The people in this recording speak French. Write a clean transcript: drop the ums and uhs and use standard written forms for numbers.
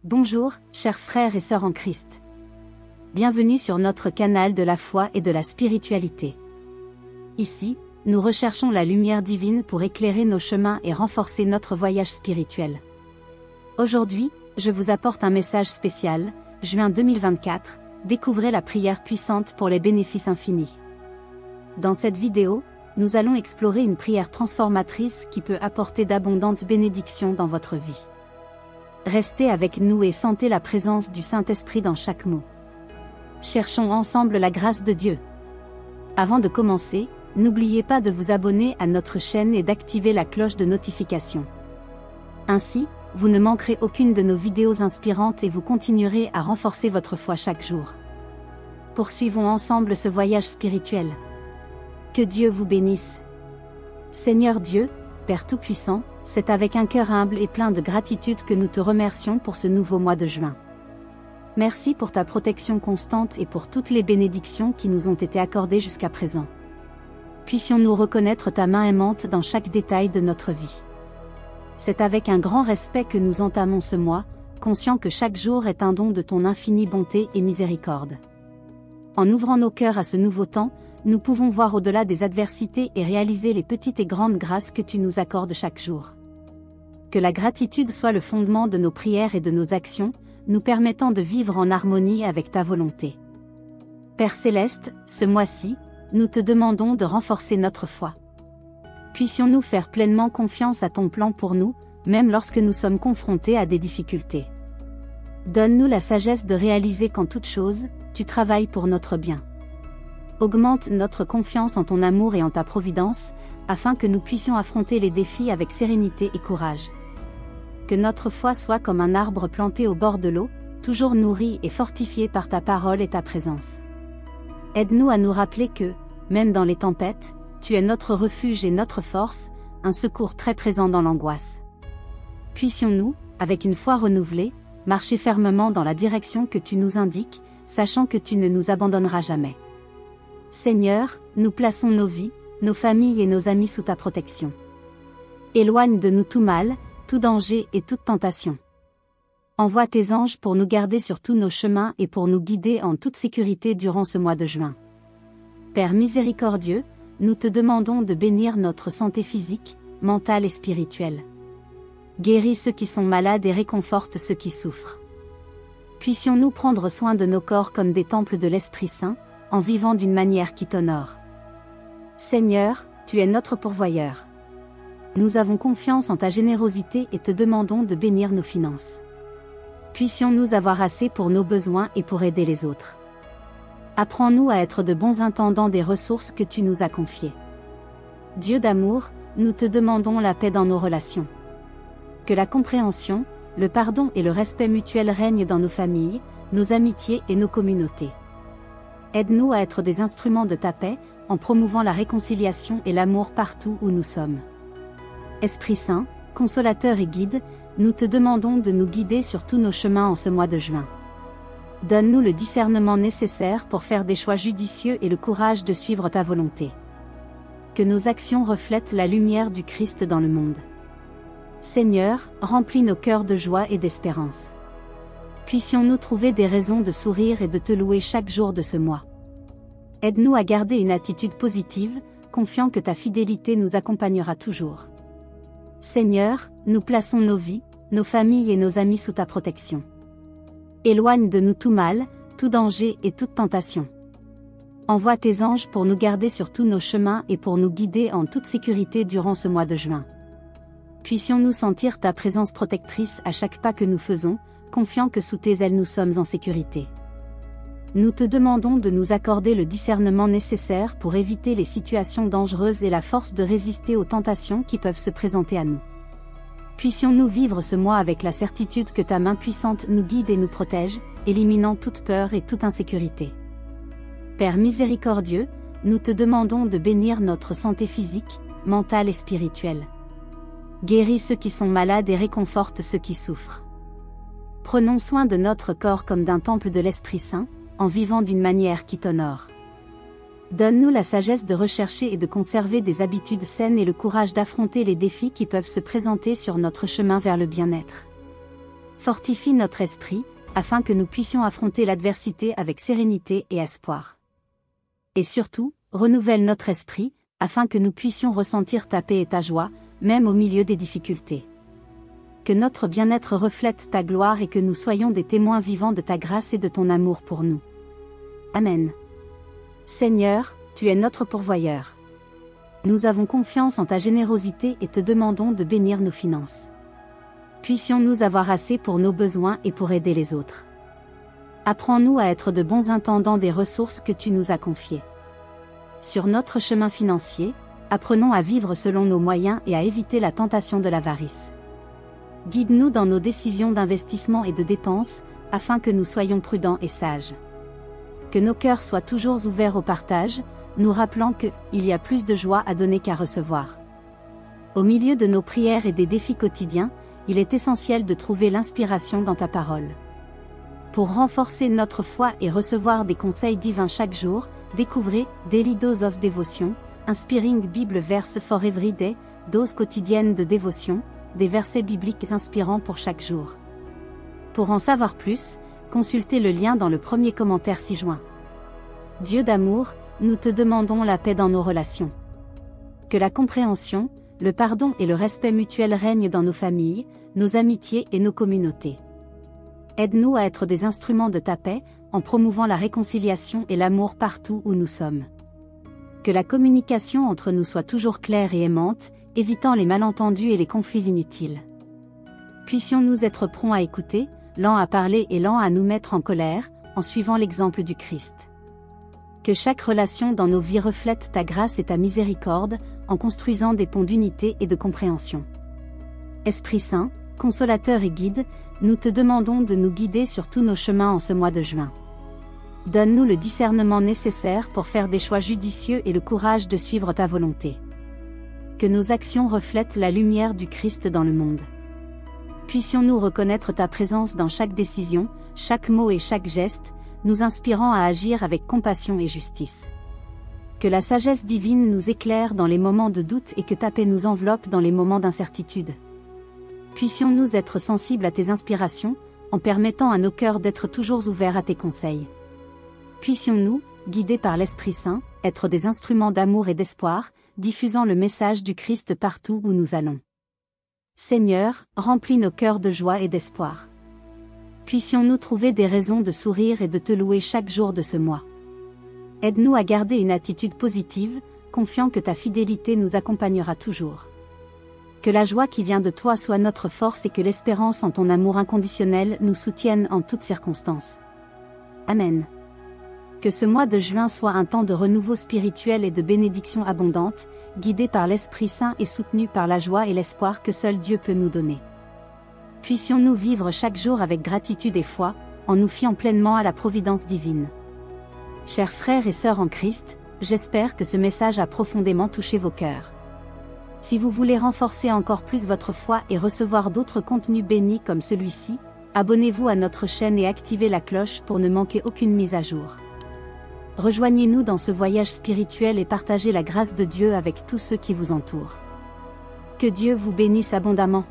Bonjour, chers frères et sœurs en Christ. Bienvenue sur notre canal de la foi et de la spiritualité. Ici, nous recherchons la lumière divine pour éclairer nos chemins et renforcer notre voyage spirituel. Aujourd'hui, je vous apporte un message spécial, juin 2024, découvrez la prière puissante pour les bénéfices infinis. Dans cette vidéo, nous allons explorer une prière transformatrice qui peut apporter d'abondantes bénédictions dans votre vie. Restez avec nous et sentez la présence du Saint-Esprit dans chaque mot. Cherchons ensemble la grâce de Dieu. Avant de commencer, n'oubliez pas de vous abonner à notre chaîne et d'activer la cloche de notification. Ainsi, vous ne manquerez aucune de nos vidéos inspirantes et vous continuerez à renforcer votre foi chaque jour. Poursuivons ensemble ce voyage spirituel. Que Dieu vous bénisse. Seigneur Dieu, Père Tout-Puissant, c'est avec un cœur humble et plein de gratitude que nous te remercions pour ce nouveau mois de juin. Merci pour ta protection constante et pour toutes les bénédictions qui nous ont été accordées jusqu'à présent. Puissions-nous reconnaître ta main aimante dans chaque détail de notre vie. C'est avec un grand respect que nous entamons ce mois, conscients que chaque jour est un don de ton infinie bonté et miséricorde. En ouvrant nos cœurs à ce nouveau temps, nous pouvons voir au-delà des adversités et réaliser les petites et grandes grâces que tu nous accordes chaque jour. Que la gratitude soit le fondement de nos prières et de nos actions, nous permettant de vivre en harmonie avec ta volonté. Père Céleste, ce mois-ci, nous te demandons de renforcer notre foi. Puissions-nous faire pleinement confiance à ton plan pour nous, même lorsque nous sommes confrontés à des difficultés. Donne-nous la sagesse de réaliser qu'en toute chose, tu travailles pour notre bien. Augmente notre confiance en ton amour et en ta providence, afin que nous puissions affronter les défis avec sérénité et courage. Que notre foi soit comme un arbre planté au bord de l'eau, toujours nourri et fortifié par ta parole et ta présence. Aide-nous à nous rappeler que, même dans les tempêtes, tu es notre refuge et notre force, un secours très présent dans l'angoisse. Puissions-nous, avec une foi renouvelée, marcher fermement dans la direction que tu nous indiques, sachant que tu ne nous abandonneras jamais. Seigneur, nous plaçons nos vies, nos familles et nos amis sous ta protection. Éloigne de nous tout mal, tout danger et toute tentation. Envoie tes anges pour nous garder sur tous nos chemins et pour nous guider en toute sécurité durant ce mois de juin. Père miséricordieux, nous te demandons de bénir notre santé physique, mentale et spirituelle. Guéris ceux qui sont malades et réconforte ceux qui souffrent. Puissions-nous prendre soin de nos corps comme des temples de l'Esprit Saint, en vivant d'une manière qui t'honore. Seigneur, tu es notre pourvoyeur. Nous avons confiance en ta générosité et te demandons de bénir nos finances. Puissions-nous avoir assez pour nos besoins et pour aider les autres. Apprends-nous à être de bons intendants des ressources que tu nous as confiées. Dieu d'amour, nous te demandons la paix dans nos relations. Que la compréhension, le pardon et le respect mutuel règnent dans nos familles, nos amitiés et nos communautés. Aide-nous à être des instruments de ta paix, en promouvant la réconciliation et l'amour partout où nous sommes. Esprit Saint, consolateur et guide, nous te demandons de nous guider sur tous nos chemins en ce mois de juin. Donne-nous le discernement nécessaire pour faire des choix judicieux et le courage de suivre ta volonté. Que nos actions reflètent la lumière du Christ dans le monde. Seigneur, remplis nos cœurs de joie et d'espérance. Puissions-nous trouver des raisons de sourire et de te louer chaque jour de ce mois. Aide-nous à garder une attitude positive, confiant que ta fidélité nous accompagnera toujours. Seigneur, nous plaçons nos vies, nos familles et nos amis sous ta protection. Éloigne de nous tout mal, tout danger et toute tentation. Envoie tes anges pour nous garder sur tous nos chemins et pour nous guider en toute sécurité durant ce mois de juin. Puissions-nous sentir ta présence protectrice à chaque pas que nous faisons, confiant que sous tes ailes nous sommes en sécurité. Nous te demandons de nous accorder le discernement nécessaire pour éviter les situations dangereuses et la force de résister aux tentations qui peuvent se présenter à nous. Puissions-nous vivre ce mois avec la certitude que ta main puissante nous guide et nous protège, éliminant toute peur et toute insécurité. Père miséricordieux, nous te demandons de bénir notre santé physique, mentale et spirituelle. Guéris ceux qui sont malades et réconforte ceux qui souffrent. Prenons soin de notre corps comme d'un temple de l'Esprit Saint, en vivant d'une manière qui t'honore. Donne-nous la sagesse de rechercher et de conserver des habitudes saines et le courage d'affronter les défis qui peuvent se présenter sur notre chemin vers le bien-être. Fortifie notre esprit, afin que nous puissions affronter l'adversité avec sérénité et espoir. Et surtout, renouvelle notre esprit, afin que nous puissions ressentir ta paix et ta joie, même au milieu des difficultés. Que notre bien-être reflète ta gloire et que nous soyons des témoins vivants de ta grâce et de ton amour pour nous. Amen. Seigneur, tu es notre pourvoyeur. Nous avons confiance en ta générosité et te demandons de bénir nos finances. Puissions-nous avoir assez pour nos besoins et pour aider les autres. Apprends-nous à être de bons intendants des ressources que tu nous as confiées. Sur notre chemin financier, apprenons à vivre selon nos moyens et à éviter la tentation de l'avarice. Guide-nous dans nos décisions d'investissement et de dépenses, afin que nous soyons prudents et sages. Que nos cœurs soient toujours ouverts au partage, nous rappelant qu'il y a plus de joie à donner qu'à recevoir. Au milieu de nos prières et des défis quotidiens, il est essentiel de trouver l'inspiration dans ta parole. Pour renforcer notre foi et recevoir des conseils divins chaque jour, découvrez Daily Dose of Devotion, Inspiring Bible Verse for Every Day, dose quotidienne de dévotion, des versets bibliques inspirants pour chaque jour. Pour en savoir plus, consultez le lien dans le premier commentaire ci-joint. Dieu d'amour, nous te demandons la paix dans nos relations. Que la compréhension, le pardon et le respect mutuel règnent dans nos familles, nos amitiés et nos communautés. Aide-nous à être des instruments de ta paix, en promouvant la réconciliation et l'amour partout où nous sommes. Que la communication entre nous soit toujours claire et aimante, évitant les malentendus et les conflits inutiles. Puissions-nous être prompts à écouter, lents à parler et lents à nous mettre en colère, en suivant l'exemple du Christ. Que chaque relation dans nos vies reflète ta grâce et ta miséricorde, en construisant des ponts d'unité et de compréhension. Esprit Saint, consolateur et guide, nous te demandons de nous guider sur tous nos chemins en ce mois de juin. Donne-nous le discernement nécessaire pour faire des choix judicieux et le courage de suivre ta volonté. Que nos actions reflètent la lumière du Christ dans le monde. Puissions-nous reconnaître ta présence dans chaque décision, chaque mot et chaque geste, nous inspirant à agir avec compassion et justice. Que la sagesse divine nous éclaire dans les moments de doute et que ta paix nous enveloppe dans les moments d'incertitude. Puissions-nous être sensibles à tes inspirations, en permettant à nos cœurs d'être toujours ouverts à tes conseils. Puissions-nous, guidés par l'Esprit Saint, être des instruments d'amour et d'espoir, diffusant le message du Christ partout où nous allons. Seigneur, remplis nos cœurs de joie et d'espoir. Puissions-nous trouver des raisons de sourire et de te louer chaque jour de ce mois. Aide-nous à garder une attitude positive, confiant que ta fidélité nous accompagnera toujours. Que la joie qui vient de toi soit notre force et que l'espérance en ton amour inconditionnel nous soutienne en toutes circonstances. Amen. Que ce mois de juin soit un temps de renouveau spirituel et de bénédiction abondante, guidé par l'Esprit Saint et soutenu par la joie et l'espoir que seul Dieu peut nous donner. Puissions-nous vivre chaque jour avec gratitude et foi, en nous fiant pleinement à la providence divine. Chers frères et sœurs en Christ, j'espère que ce message a profondément touché vos cœurs. Si vous voulez renforcer encore plus votre foi et recevoir d'autres contenus bénis comme celui-ci, abonnez-vous à notre chaîne et activez la cloche pour ne manquer aucune mise à jour. Rejoignez-nous dans ce voyage spirituel et partagez la grâce de Dieu avec tous ceux qui vous entourent. Que Dieu vous bénisse abondamment.